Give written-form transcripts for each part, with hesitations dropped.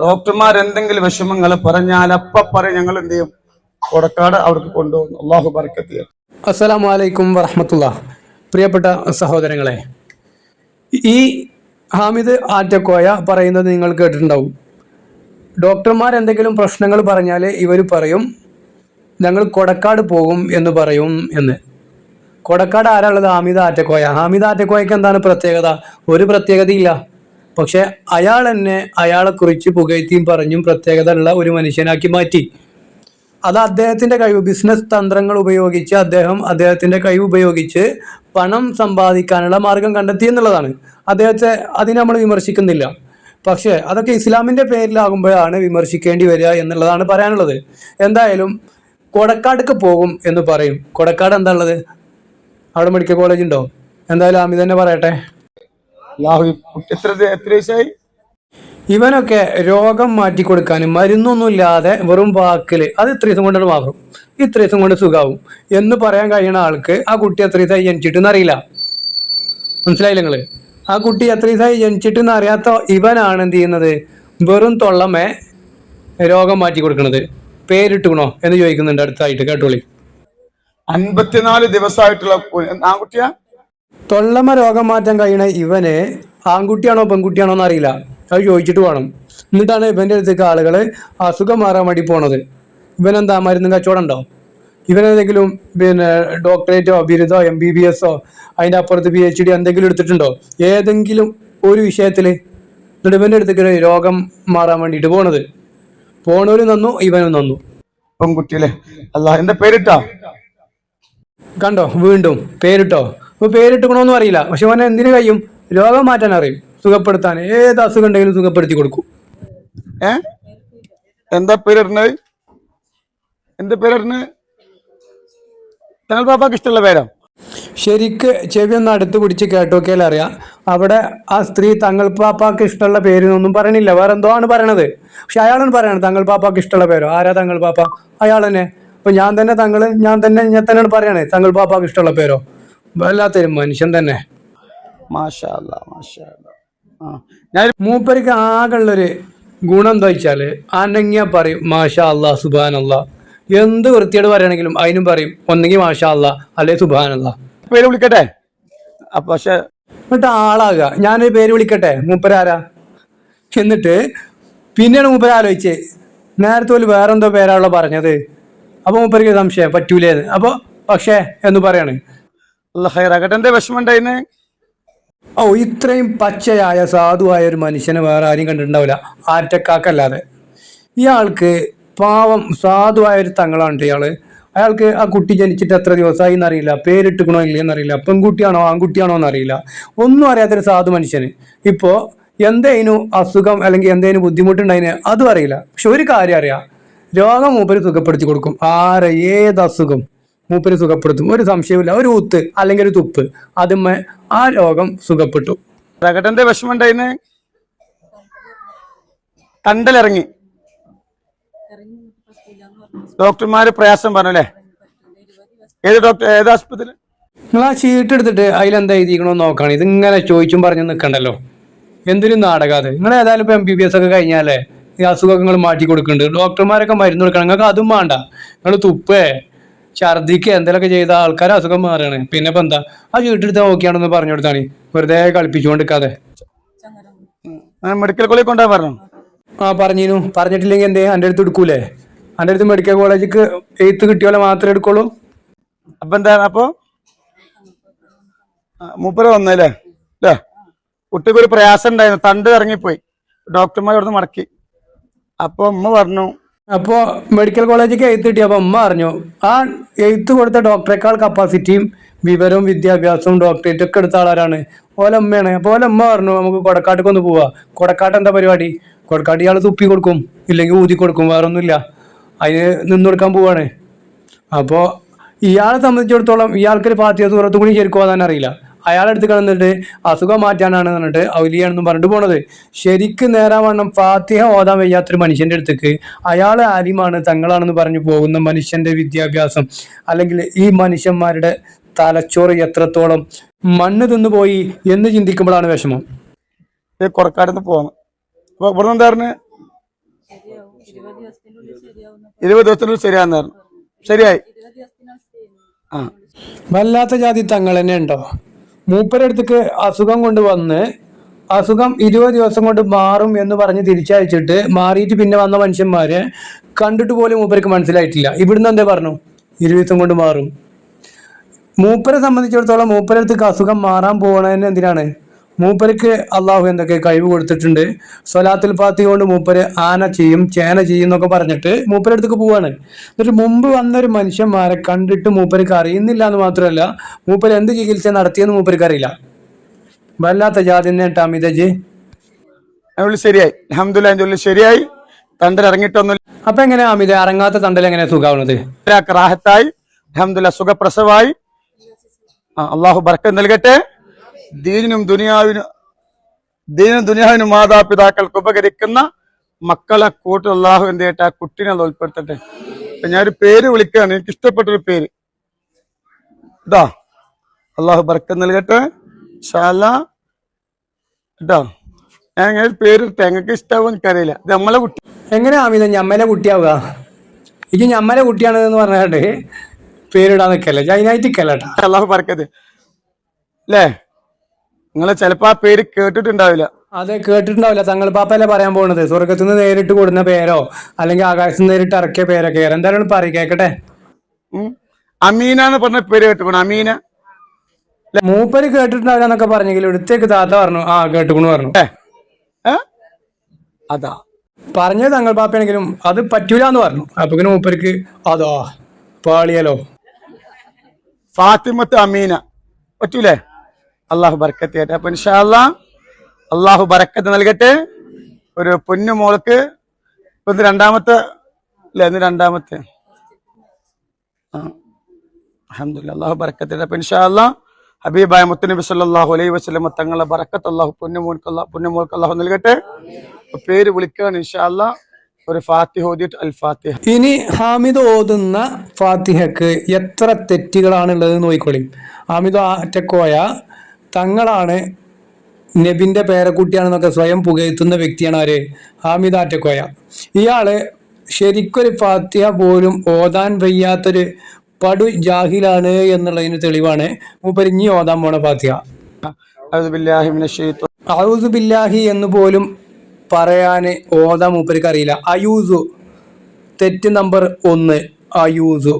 ഡോക്ടർമാർ എന്തെങ്കിലും വിഷമങ്ങൾ പറഞ്ഞാൽ അപ്പ പറയും, ഞങ്ങൾ എന്ത് ചെയ്യും, കൊടക്കാട് അവർക്ക് കൊണ്ടുപോകുന്നു. അള്ളാഹു ബർക്കത്ത് ചെയ്യട്ടെ. അസ്സലാമു അലൈക്കും വറഹ്മത്തുള്ളാഹി. പ്രിയപ്പെട്ട സഹോദരങ്ങളെ, ഈ ഹാമിദ് ആറ്റക്കോയ പറയുന്നത് നിങ്ങൾ കേട്ടിട്ടുണ്ടാവും. ഡോക്ടർമാർ എന്തെങ്കിലും പ്രശ്നങ്ങൾ പറഞ്ഞാൽ ഇവർ പറയും ഞങ്ങൾ കൊടക്കാട് പോകും എന്ന് പറയും എന്ന്. കൊടക്കാട് ആരാളുള്ളത്? ഹാമിദ് ആറ്റക്കോയ. ഹാമിദ് ആറ്റക്കോയക്ക് എന്താണ് പ്രത്യേകത? ഒരു പ്രത്യേകതയില്ല. പക്ഷെ അയാൾ എന്നെ അയാളെക്കുറിച്ച് പുകഴ്ത്തിയും പറഞ്ഞും പ്രത്യേകത ഉള്ള ഒരു മനുഷ്യനാക്കി മാറ്റി. അത് അദ്ദേഹത്തിന്റെ കഴിവ്, ബിസിനസ് തന്ത്രങ്ങൾ ഉപയോഗിച്ച് അദ്ദേഹത്തിന്റെ കഴിവ് ഉപയോഗിച്ച് പണം സമ്പാദിക്കാനുള്ള മാർഗം കണ്ടെത്തി എന്നുള്ളതാണ്. അദ്ദേഹത്തെ അതിനെ നമ്മൾ വിമർശിക്കുന്നില്ല. പക്ഷേ അതൊക്കെ ഇസ്ലാമിന്റെ പേരിലാകുമ്പോഴാണ് വിമർശിക്കേണ്ടി വരിക എന്നുള്ളതാണ് പറയാനുള്ളത്. എന്തായാലും കൊടക്കാടേക്ക് പോകും എന്ന് പറയും. കൊടക്കാട് എന്താ ഉള്ളത്? അവിടെ മെഡിക്കൽ കോളേജ് ഉണ്ടോ? എന്തായാലും അമിത് തന്നെ പറയട്ടെ. എത്ര വയസ്സായി? ഇവനൊക്കെ രോഗം മാറ്റിക്കൊടുക്കാനും മരുന്നൊന്നുമില്ലാതെ വെറും വാക്കില് അത് ഇത്ര ദിവസം കൊണ്ടാണ് മാറും, ഇത്ര ദിവസം കൊണ്ട് സുഖാവും എന്ന് പറയാൻ കഴിയുന്ന ആൾക്ക് ആ കുട്ടി എത്ര ദിവസമായി ജനിച്ചിട്ടെന്ന് അറിയില്ല. മനസ്സിലായില്ല നിങ്ങള്? ആ കുട്ടി എത്ര ദിവസമായി ജനിച്ചിട്ടെന്ന് അറിയാത്ത ഇവനാണ് എന്ത് ചെയ്യുന്നത്? വെറും തൊള്ളമേ രോഗം മാറ്റി കൊടുക്കുന്നത്. പേരിട്ടുകണോ എന്ന് ചോദിക്കുന്നുണ്ട് അടുത്തായിട്ട്, കേട്ടോളി. 54 ദിവസമായിട്ടുള്ള ആൺകുട്ടിയാ. തൊള്ളമ രോഗം മാറ്റാൻ കഴിയണ ഇവന് ആൺകുട്ടിയാണോ പെൺകുട്ടിയാണോ എന്ന് അറിയില്ല. അത് ചോദിച്ചിട്ട് വേണം. എന്നിട്ടാണ് ഇവന്റെ അടുത്തേക്ക് ആളുകൾ അസുഖം മാറാൻ വേണ്ടി പോണത്. ഇവനെന്താ മരുന്നും കച്ചവടം ഉണ്ടോ? ഇവനെന്തെങ്കിലും ഡോക്ടറേറ്റോ ബിരുദോ MBBS അതിന്റെ അപ്പുറത്ത് PhD എന്തെങ്കിലും എടുത്തിട്ടുണ്ടോ ഏതെങ്കിലും ഒരു വിഷയത്തില്? എന്നിട്ട് ഇവന്റെ അടുത്തേക്ക് രോഗം മാറാൻ വേണ്ടിയിട്ട് പോണവര് നന്നു, ഇവനും നന്നു. പെൺകുട്ടിയല്ലേ? എന്റെ പേരിട്ടാ കണ്ടോ? വീണ്ടും പേരിട്ടോ. ഇപ്പൊ പേരിട്ടുക്കണോന്നും അറിയില്ല. പക്ഷെ അവനെ എന്തിനു കഴിയും? രോഗം മാറ്റാൻ അറിയും, സുഖപ്പെടുത്താൻ. ഏത് അസുഖം ഉണ്ടെങ്കിലും സുഖപ്പെടുത്തി കൊടുക്കും. എന്താ പേരിടുന്നത്? എന്താ പേരിടുന്നത്? തങ്ങൾ പാപ്പാക്ക് ഇഷ്ടമുള്ള പേരാ. ശരിക്ക് ചെവി ഒന്ന് അടുത്ത് പിടിച്ച് കേട്ടോക്കിയാൽ അറിയാം. അവിടെ ആ സ്ത്രീ തങ്ങൾ പാപ്പാക്ക് ഇഷ്ടമുള്ള പേരിനൊന്നും പറയണില്ല, വേറെ എന്തോ ആണ് പറയണത്. പക്ഷെ അയാളാണ് പറയണത് തങ്ങൾ പാപ്പാക്ക് ഇഷ്ടമുള്ള പേരോ. ആരാ തങ്ങൾ പാപ്പ? അയാൾ തന്നെ. അപ്പൊ ഞാൻ തന്നെയാണ് പറയണേ തങ്ങൾ പാപ്പാക്ക് ഇഷ്ടമുള്ള പേരോ. വല്ലാത്തൊരു മനുഷ്യൻ തന്നെ. മാഷാ അല്ലാ, മാഷാ അല്ലാ. മൂപ്പർക്ക് ആകെയുള്ളൊരു ഗുണം എന്താ വെച്ചാല് അനങ്ങിയ പറയും മാഷാ അല്ലാ, സുബാൻ അല്ലാ. എന്ത് വൃത്തിയോട് പറയണെങ്കിലും അതിനും പറയും ഒന്നെങ്കിൽ മാഷാ അല്ലാ അല്ലെ സുബാൻ അല്ലാ. പേര് വിളിക്കട്ടെ. പക്ഷെ എന്നിട്ട് ആളാകുക ഞാനൊരു പേര് വിളിക്കട്ടെ, മൂപ്പരാരാ? എന്നിട്ട് പിന്നെയാണ് മൂപ്പര ആലോചിച്ച് നേരത്തെ പോലും വേറെന്തോ പേരാണല്ലോ പറഞ്ഞത്. അപ്പൊ മൂപ്പർക്ക് സംശയം പറ്റൂലേന്ന്. അപ്പൊ പക്ഷേ എന്ന് പറയാണ്. എന്താ വിഷമം ഉണ്ടായിന്ന്? ഇത്രയും പച്ചയായ സാധുവായ ഒരു മനുഷ്യനെ വേറെ ആരും കണ്ടിട്ടുണ്ടാവില്ല, ആറ്റക്കാക്കല്ലാതെ. ഇയാൾക്ക് പാവം സാധുവായ ഒരു തങ്ങളാണ് ഇയാള്. അയാൾക്ക് ആ കുട്ടി ജനിച്ചിട്ട് എത്ര ദിവസമായി എന്നറിയില്ല, പേരിട്ടുക്കണോ ഇല്ലയെന്നറിയില്ല, പെൺകുട്ടിയാണോ ആൺകുട്ടിയാണോ എന്നറിയില്ല, ഒന്നും അറിയാത്തൊരു സാധു മനുഷ്യന്. ഇപ്പോ എന്തേനു അസുഖം അല്ലെങ്കിൽ എന്തേനു ബുദ്ധിമുട്ടുണ്ടായിന് അതും അറിയില്ല. പക്ഷെ ഒരു കാര്യം അറിയാം, രോഗം മൂപ്പര് സുഖപ്പെടുത്തി കൊടുക്കും. ഏത് അസുഖം മൂപ്പര് സുഖപ്പെടുത്തും, ഒരു സംശയമില്ല. ഒരു ഊത്ത് അല്ലെങ്കിൽ ഒരു തുപ്പ്, അതുമ്മ ആ രോഗം സുഖപ്പെട്ടു. പ്രകടന്റെ വിഷമം ഉണ്ടായിന്ന്? കണ്ടലിറങ്ങി ഡോക്ടർമാര് പ്രയാസം പറഞ്ഞല്ലേ? ഏത് ഡോക്ടർ, ഏത് ആശുപത്രി? നിങ്ങൾ ആ ചീട്ട് എടുത്തിട്ട് അതിലെന്താ എഴുതിക്കണമെന്ന് നോക്കുകയാണ്. ഇതിങ്ങനെ ചോദിച്ചും പറഞ്ഞു നിൽക്കണ്ടല്ലോ. എന്തിനും നാടകാത്. നിങ്ങൾ ഏതായാലും ഇപ്പൊ MBBS ഒക്കെ കഴിഞ്ഞാലേ ഈ അസുഖങ്ങൾ മാറ്റി കൊടുക്കുന്നുണ്ട്. ഡോക്ടർമാരൊക്കെ മരുന്ന് കൊടുക്കണം. നിങ്ങൾക്ക് അതും വേണ്ട. നിങ്ങൾ തുപ്പേ ഛർദിക്ക് എന്തെങ്കിലുമൊക്കെ ചെയ്ത ആൾക്കാരെ അസുഖം മാറുകയാണ്. പിന്നെ ഇപ്പൊ എന്താ ആ ചീട്ടെടുത്ത് നോക്കിയാണെന്ന് പറഞ്ഞു കൊടുത്താണ്, വെറുതെ കളിപ്പിച്ചുകൊണ്ടിരിക്കാതെ. മെഡിക്കൽ കോളേജ് കൊണ്ടുപോകാൻ പറഞ്ഞു. പറഞ്ഞിട്ടില്ലെങ്കിൽ എന്തേ എൻ്റെ അടുത്ത് എടുക്കൂലേ? എൻ്റെ അടുത്ത് മെഡിക്കൽ കോളേജിക്ക് എഴുത്ത് കിട്ടിയോലെ മാത്രമേ എടുക്കുള്ളൂ. അപ്പൊ എന്താണ്? അപ്പൊ മൂപ്പര് വന്നല്ലേ? കുട്ടിക്ക് ഒരു പ്രയാസം ഉണ്ടായിരുന്നു, തണ്ട് ഇറങ്ങിപ്പോയി. ഡോക്ടർമാർ അവിടുന്ന് മടക്കി. അപ്പൊ ഉമ്മ പറഞ്ഞു, അപ്പോൾ മെഡിക്കൽ കോളേജിലേക്ക് എഴുത്ത് കിട്ടി. അപ്പോൾ ഉമ്മ പറഞ്ഞു ആ എഴുത്ത് കൊടുത്ത ഡോക്ടറെക്കാൾ കപ്പാസിറ്റിയും വിവരവും വിദ്യാഭ്യാസവും ഡോക്ടറേറ്റ് ഒക്കെ എടുത്ത ആളാരാണ്? ഓലെ ഉമ്മയാണ്. അപ്പോൾ ഓലെ ഉമ്മ പറഞ്ഞു നമുക്ക് കൊടക്കാട്ടേക്ക് ഒന്ന് പോവാ. കൊടക്കാട്ട് എന്താ പരിപാടി? കൊടക്കാട്ട് ഇയാൾ തുപ്പി കൊടുക്കും, ഇല്ലെങ്കിൽ ഊതി കൊടുക്കും, വേറെ ഒന്നുമില്ല. അതിന് നിന്ന് കൊടുക്കാൻ പോവാണ്. അപ്പോൾ ഇയാളെ സംബന്ധിച്ചിടത്തോളം ഇയാൾക്കൊരു ഫാത്തിഹ സൂറത്തും കൂടി ശരിക്കും ഓതാൻ അറിയില്ല. അയാളെടുത്ത് കിടന്നിട്ട് അസുഖം മാറ്റാനാണ് പറഞ്ഞിട്ട് ഔലിയാണെന്നും പറഞ്ഞിട്ട് പോണത്. ശരിക്കും നേരാവണ്ണം ഫാത്തിഹ ഓതാൻ വയ്യാത്തൊരു മനുഷ്യന്റെ അടുത്തേക്ക് അയാൾ ആലിമാണ് തങ്ങളാണെന്ന് പറഞ്ഞു പോകുന്ന മനുഷ്യന്റെ വിദ്യാഭ്യാസം അല്ലെങ്കിൽ ഈ മനുഷ്യന്മാരുടെ തലച്ചോറ് എത്രത്തോളം മണ്ണ് തിന്നു പോയി എന്ന് ചിന്തിക്കുമ്പോഴാണ് വിഷമം. കൊടക്കാട് പോവാണ്. അപ്പൊ ഇവിടെ എന്താ പറഞ്ഞ് 20 ദിവസത്തിനുള്ളിൽ ശരിയാന്ന് പറഞ്ഞു. ശരിയായി. ആ വല്ലാത്ത ജാതി തങ്ങൾ തന്നെ ഉണ്ടോ? മൂപ്പരടുത്തേക്ക് അസുഖം കൊണ്ട് വന്ന് അസുഖം 20 ദിവസം കൊണ്ട് മാറും എന്ന് പറഞ്ഞ് തിരിച്ചയച്ചിട്ട് മാറിയിട്ട് പിന്നെ വന്ന മനുഷ്യന്മാരെ കണ്ടിട്ട് പോലും മൂപ്പർക്ക് മനസ്സിലായിട്ടില്ല. ഇവിടുന്ന് എന്തേ പറഞ്ഞു 20 ദിവസം കൊണ്ട് മാറും. മൂപ്പരെ സംബന്ധിച്ചിടത്തോളം മൂപ്പരടുത്തേക്ക് അസുഖം മാറാൻ പോകണതിന് എന്തിനാണ്? മൂപ്പർക്ക് അള്ളാഹു എന്തൊക്കെ കഴിവ് കൊടുത്തിട്ടുണ്ട്. സ്വലാത്തുൽ ഫാത്തിഹ കൊണ്ട് മൂപ്പര് ആന ചെയ്യും, ചേന ചെയ്യും എന്നൊക്കെ പറഞ്ഞിട്ട് മൂപ്പരടുത്തേക്ക് പോവാണ്. എന്നിട്ട് മുമ്പ് വന്നൊരു മനുഷ്യന്മാരെ കണ്ടിട്ട് മൂപ്പർക്ക് അറിയുന്നില്ല എന്ന് മാത്രമല്ല, മൂപ്പര് എന്ത് ചികിത്സ നടത്തിയെന്ന് മൂപ്പർക്ക് അറിയില്ല. വല്ലാത്ത ജാതി തന്നെ അമിതജി. അതിനുള്ളിൽ ശരിയായി. അൽഹംദുലില്ലാഹ് അതിനുള്ളിൽ ശരിയായി. തണ്ടൽ ഇറങ്ങിയിട്ടൊന്നും അപ്പൊ എങ്ങനെയാ അമിത അറങ്ങാത്ത തണ്ടൽ എങ്ങനെയാ സുഖാവുന്നത്? റാഹത്തായി, അൽഹംദുലില്ലാഹ് സുഖപ്രസവായി. അള്ളാഹു ബർക്കത്ത് നൽകട്ടെ. ദീനിനും ദുനിയാവിനും മാതാപിതാക്കൾക്ക് ഉപകരിക്കുന്ന മക്കളെ കൂട്ട് അള്ളാഹു എന്ത് ചെയ്യട്ടെ, ആ കുട്ടിനെ അത് ഉൾപ്പെടുത്തട്ടെ. അപ്പൊ ഞാനൊരു പേര് വിളിക്കുകയാണ്, എനിക്ക് ഇഷ്ടപ്പെട്ടൊരു പേര്. ഇതാ, അള്ളാഹു ബർക്കത്ത് നൽകട്ടെ ഇൻഷാ അല്ലാഹ്. കേട്ടോ, ഞാൻ ഇങ്ങനെ ഒരു പേര് ഞങ്ങൾക്ക് ഇഷ്ടാവും എനിക്കറിയില്ല. ഇത് നമ്മളെ കുട്ടി. എങ്ങനെയാ അമിത ഞമ്മലെ കുട്ടിയാവുക? ഇത് ഞമ്മലെ കുട്ടിയാണ് എന്ന് പറഞ്ഞാണ്ട് പേരിടാൻ നിൽക്കല്ലേ, അതിനായിട്ടിക്കല്ലേട്ടാ. അള്ളാഹു ബർക്കത്ത് അല്ലേ. നിങ്ങൾ ചിലപ്പോ ആ പേര് കേട്ടിട്ടുണ്ടാവില്ല. അതെ, കേട്ടിട്ടുണ്ടാവില്ല. തങ്ങൾ പാപ്പല്ലേ പറയാൻ പോകുന്നത്. സ്വർഗത്തിൽ നിന്ന് നേരിട്ട് കൊടുക്കുന്ന പേരോ അല്ലെങ്കിൽ ആകാശത്ത് നിന്ന് നേരിട്ട് ഇറക്കിയ പേരൊക്കെ എന്തായാലും പറയും, കേക്കട്ടെ. അമീന എന്ന് പറഞ്ഞ പേര് കേട്ടുക്കണം. അമീന മൂപ്പര് കേട്ടിട്ടുണ്ടാവില്ല എന്നൊക്കെ പറഞ്ഞെങ്കിലും ഇടത്തേക്ക് താത്ത പറഞ്ഞു ആ കേട്ടുകൊണ്ട് പറഞ്ഞു. അതാ പറഞ്ഞത് തങ്ങൾ പാപ്പയാണെങ്കിലും അത് പറ്റൂല എന്ന് പറഞ്ഞു. അപ്പൊ മൂപ്പർക്ക് അതോ പാളിയലോ. ഫാത്തിമത്ത് അമീന പറ്റൂലേ? അള്ളാഹു ബർക്കത്ത് ചെയ്യട്ടെ. അപ്പൊ ഇൻഷാ അല്ലാഹ് അള്ളാഹു ബർക്കത്ത് നൽകട്ടെ. ഒരു പൊന്നു മോൾക്ക് ഇപ്പൊ ഇന്ന് രണ്ടാമത്തെ അല്ലെ? ഇന്ന് രണ്ടാമത്തെ. അൽഹംദുലില്ലാഹ് അള്ളാഹു ബർക്കത്ത് ചെയ്യട്ടെ. അപ്പൊ ഇൻഷാ അല്ലാഹ് ഹബീബായ മുത്തുനബി സല്ലല്ലാഹു അലൈഹി വസല്ലം തങ്ങളുടെ ബർക്കത്ത് അള്ളാഹു പൊന്നുമോൾക്ക് അള്ളാഹു നൽകട്ടെ. പേര് വിളിക്കുകയാണ് ഇൻഷാ അല്ലാഹ്. ഒരു ഫാത്തിഹ ഓതിയിട്ട് അൽ ഫാത്തിഹ. ഇനി ഹാമിദ് ഓതുന്ന ഫാത്തിഹക്ക് എത്ര തെറ്റുകളാണ് ഉള്ളത് നോക്കിക്കോളി. ഹാമിദ് ആറ്റക്കോയ തങ്ങളാണ് നബിന്റെ പേരക്കുട്ടിയാണെന്നൊക്കെ സ്വയം പുകഴ്ത്തുന്ന വ്യക്തിയാണ് ആര്? ഹാമിദ് ആറ്റക്കോയ. ഇയാള് ശരിക്കൊരു ഫാത്തിഹ പോലും ഓതാൻ വയ്യാത്തൊരു പടു ജാഹിലാണ് എന്നുള്ളതിന് തെളിവാണ് മൂപ്പര് ഇനി ഓതാൻ പോണ ഫാത്തിഹ. അഊദു ബില്ലാഹി എന്ന് പോലും പറയാന് ഓതാ മൂപ്പർക്ക് അറിയില്ല. അയൂസു തെറ്റ് നമ്പർ 1. അയൂസു.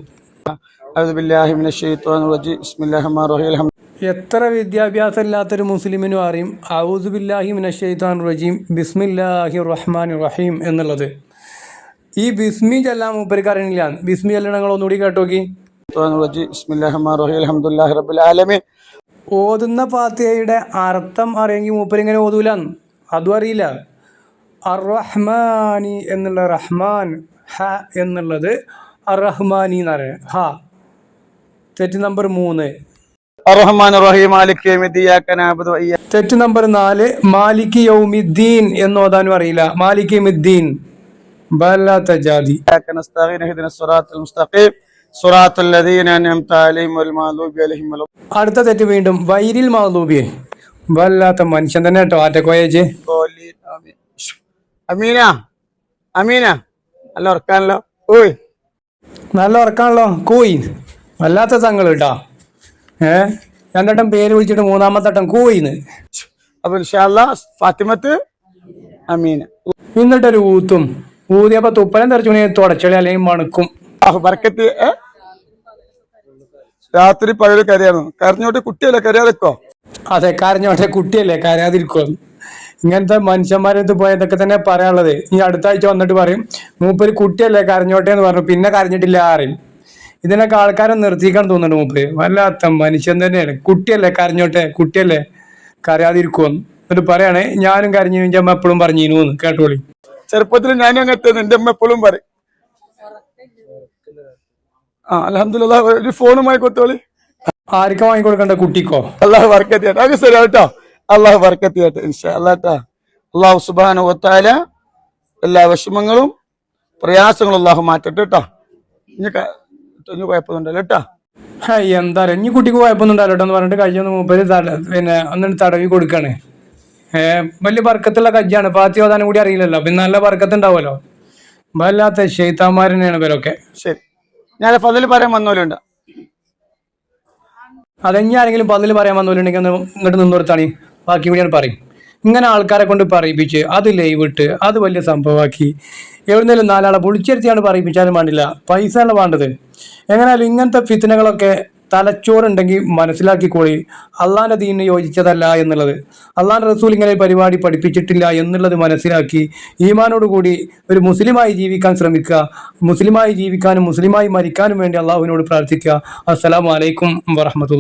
എത്ര വിദ്യാഭ്യാസം ഇല്ലാത്തൊരു മുസ്ലിമിനും അറിയും അഊദു ബില്ലാഹി മിനശ് ശൈത്വാനിർ റജീം ബിസ്മില്ലാഹിർ റഹ്മാനിർ റഹീം എന്നുള്ളത്. ഈ ബിസ്മി ചെല്ലാൻ മൂപ്പർക്ക് അറിയില്ല. ബിസ്മി ചെല്ലണങ്ങൾ ഒന്നുകൂടി കേട്ടോക്കി. ഓതുന്ന ഫാത്തിഹയുടെ അർത്ഥം അറിയെങ്കിൽ മൂപ്പരിങ്ങനെ ഓതൂലാന്ന്. അതും അറിയില്ല. അർ-റഹ്മാനി എന്നുള്ള റഹ്മാൻ, ഹ എന്നുള്ളത് അർ-റഹ്മാനി എന്ന് പറയുന്നത് ഹ. തെറ്റ് നമ്പർ 3. തെറ്റ് നമ്പർ 4. മാലിക് യൗമിദ്ദീൻ എന്ന് ഓതാനും അറിയില്ല. മാലിക് യൗമിദ്ദീൻ. വല്ലാത്ത ജാതി. അടുത്ത തെറ്റ് വീണ്ടും വൈരിൽ മഗ്ദൂബി. വല്ലാത്ത മനുഷ്യൻ തന്നെ കേട്ടോ ആറ്റക്കോയേജ്. അമീന അമീന നല്ല ഉറക്കാണല്ലോ. ഓയ് നല്ല ഉറക്കാണല്ലോ. കൂയി. വല്ലാത്ത തങ്ങൾ കേട്ടോ. രണ്ടട്ടം പേര് വിളിച്ചിട്ട് മൂന്നാമത്തെ കൂയിന്ന്. അപ്പൊ ഇൻഷാ അല്ലാഹ് ഫാത്തിമത്ത് അമീന. എന്നിട്ടൊരു ഊത്തും ഊതിയപ്പോ തുപ്പലം തെറിച്ചു തുടച്ചളി അല്ലെങ്കിൽ മണുക്കും. ബർക്കത്ത്. രാത്രി പകല് കരയാണോ? കരഞ്ഞോട്ടെ കുട്ടിയല്ലേ, കരയാതെക്കോ. അതെ, കരഞ്ഞോട്ടെ കുട്ടിയല്ലേ, കരയാതിരിക്കോ. ഇങ്ങനത്തെ മനുഷ്യന്മാരടുത്ത് പോയതൊക്കെ തന്നെ പറയാനുള്ളത്. ഈ അടുത്ത ആഴ്ച വന്നിട്ട് പറയും മൂപ്പര് കുട്ടിയല്ലേ കരഞ്ഞോട്ടെ എന്ന് പറഞ്ഞു, പിന്നെ കരഞ്ഞിട്ടില്ല ആരും. ഇതിനൊക്കെ ആൾക്കാരെ നിർത്തിക്കാൻ തോന്നുന്നുണ്ട് മൂപ്പര്. വല്ലാത്ത മനുഷ്യൻ തന്നെയാണ്. കുട്ടിയല്ലേ കരഞ്ഞോട്ടെ, കുട്ടിയല്ലേ കരയാതിരിക്കുമെന്ന് എന്നിട്ട് പറയണേ ഞാനും കരഞ്ഞു എൻ്റെ അമ്മ എപ്പോഴും പറഞ്ഞിരുന്നു എന്ന്. കേട്ടോളി. ചെറുപ്പത്തിൽ ഞാനും അങ്ങനത്തെ എന്റെ അമ്മ എപ്പോഴും പറയും. അൽഹംദുലില്ലാഹ് ഒരു ഫോണുമായി കൊടുത്തോളി. ആർക്കാ വാങ്ങിക്കൊടുക്കണ്ട? കുട്ടിക്കോ? അള്ളാഹു ബർക്കത്ത് ചെയ്യട്ടെ. അത് ശരി കേട്ടോ. അള്ളാഹു ബർക്കത്ത് ചെയ്യട്ടെ ഇൻഷാ അല്ലാഹ് ട്ടാ. അള്ളാഹു സുബ്ഹാനഹു വ തആല എല്ലാ വിഷമങ്ങളും പ്രയാസങ്ങളും അള്ളാഹു മാറ്റട്ടെ കേട്ടോ. ഇനി കുഴപ്പമൊന്നുണ്ടല്ലോ കേട്ടോ. എന്താ പറയാ, ഇനി കുട്ടിക്ക് കുഴപ്പമൊന്നും ഉണ്ടാവില്ല എന്ന് പറഞ്ഞിട്ട് കയ്യൊന്ന് മൂപ്പര് പിന്നെ ഒന്നിട്ട് തടവി കൊടുക്കാണ്. വലിയ ബർക്കത്തുള്ള കജ്ജാണ്. ഫാത്തിഹ ഓതാനും കൂടി അറിയില്ലല്ലോ, പിന്നെ നല്ല ബർക്കത്ത് ഉണ്ടാവുമല്ലോ. വല്ലാത്ത ശൈത്താന്മാരനെയാണ് ഇവരൊക്കെ. ശരി, ഞാൻ ഫضല് പറയാൻ വന്നോലുണ്ട്. അതെഞ്ഞി ആരെങ്കിലും പതിൽ പറയാൻ വന്നോലുണ്ടെങ്കിൽ ഒന്ന് ഇങ്ങോട്ട് നിന്നോർത്താണ്, ബാക്കി കൂടിയാണ് പറയും. ഇങ്ങനെ ആൾക്കാരെ കൊണ്ട് പറയിപ്പിച്ച് അത് ലൈവ് ഇട്ട് അത് വലിയ സംഭവമാക്കി എവിടുന്നേലും നാലാളെ പൊളിച്ചെടുത്തിയാണ് പറയിപ്പിച്ചാലും വേണ്ടില്ല, പൈസ അല്ല വേണ്ടത്. എങ്ങനെയാലും ഇങ്ങനത്തെ ഫിത്തനകളൊക്കെ തലച്ചോറുണ്ടെങ്കിൽ മനസ്സിലാക്കിക്കോളി, അള്ളാന്റെ ദീനിന് യോജിച്ചതല്ല എന്നുള്ളത്, അള്ളാന്റെ റസൂൽ ഇങ്ങനെ ഒരു പരിപാടി പഠിപ്പിച്ചിട്ടില്ല എന്നുള്ളത് മനസ്സിലാക്കി ഈമാനോടുകൂടി ഒരു മുസ്ലിമായി ജീവിക്കാൻ ശ്രമിക്കുക. മുസ്ലിമായി ജീവിക്കാനും മുസ്ലിമായി മരിക്കാനും വേണ്ടി അള്ളാഹുവിനോട് പ്രാർത്ഥിക്കുക. അസ്സലാമു അലൈക്കും വറഹ്മത്തുള്ളാഹി.